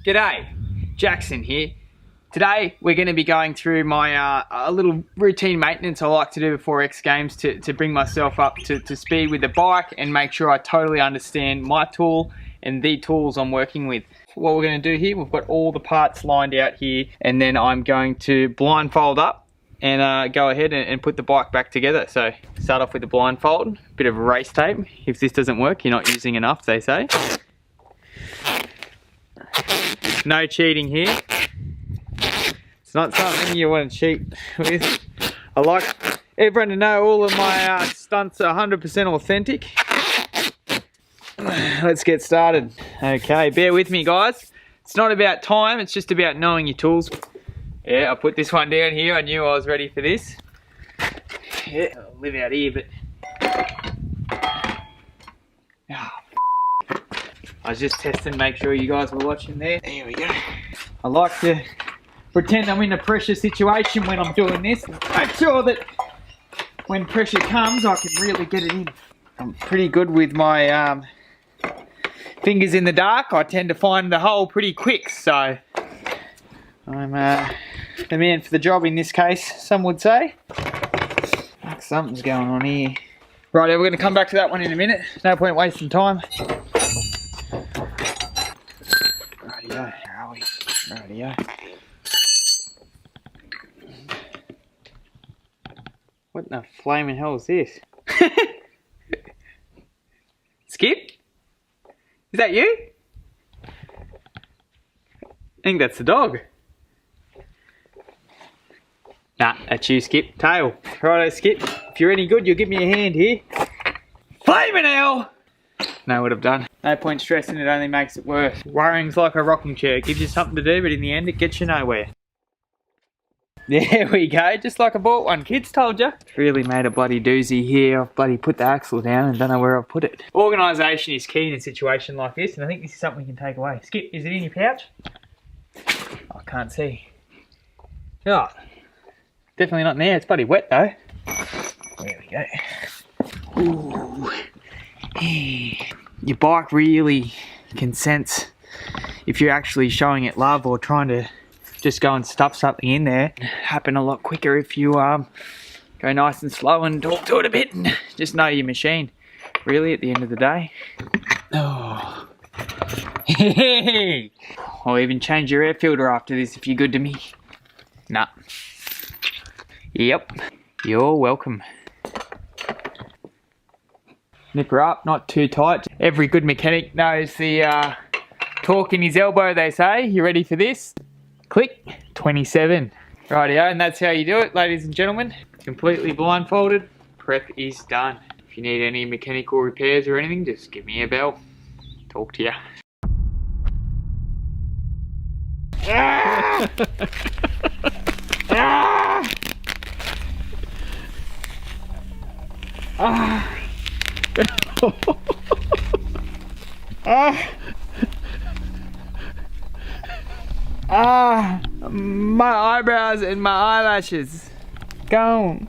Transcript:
G'day, Jackson here. Today we're going to be going through my a little routine maintenance I like to do before X Games to bring myself up to speed with the bike and make sure I totally understand my tool and the tools I'm working with. What we're going to do here, we've got all the parts lined out here, and then I'm going to blindfold up and go ahead and put the bike back together. So start off with the blindfold, bit of race tape. If this doesn't work, you're not using enough, they say. No cheating here. It's not something you want to cheat with. I like everyone to know all of my stunts are 100% authentic. Let's get started. Okay, bear with me guys. It's not about time, it's just about knowing your tools. Yeah, I put this one down here. I knew I was ready for this. Yeah, I'll live out here, but... Oh, I was just testing, make sure you guys were watching there. There we go. I like to pretend I'm in a pressure situation when I'm doing this. Make sure that when pressure comes, I can really get it in. I'm pretty good with my fingers in the dark. I tend to find the hole pretty quick, so I'm the man for the job in this case, some would say. Like something's going on here. Right, we're going to come back to that one in a minute. No point wasting time. Rightio, where are we? Rightio. What in the flaming hell is this? Skip? Is that you? I think that's the dog. Nah, that's you, Skip. Tail. Righto, Skip. If you're any good, you'll give me a hand here. Flaming hell! Know what I've done. No point stressing, it only makes it worse. Worrying's like a rocking chair. It gives you something to do, but in the end, it gets you nowhere. There we go, just like I bought one. Kids told you. Really made a bloody doozy here. I've bloody put the axle down and don't know where I've put it. Organisation is key in a situation like this, and I think this is something we can take away. Skip, is it in your pouch? I can't see. Oh, definitely not in there. It's bloody wet though. There we go. Ooh. Your bike really can sense if you're actually showing it love or trying to just go and stuff something in there. Happen a lot quicker if you go nice and slow and talk to it a bit and just know your machine. Really, at the end of the day. Oh. I'll even change your air filter after this if you're good to me. Nah. Yep. You're welcome. Nip her up, not too tight. Every good mechanic knows the torque in his elbow, they say. You ready for this? Click, 27. Rightio, and that's how you do it, ladies and gentlemen. Completely blindfolded, prep is done. If you need any mechanical repairs or anything, just give me a bell. Talk to ya. Ah! Ah! Ah! Ah, my eyebrows and my eyelashes gone.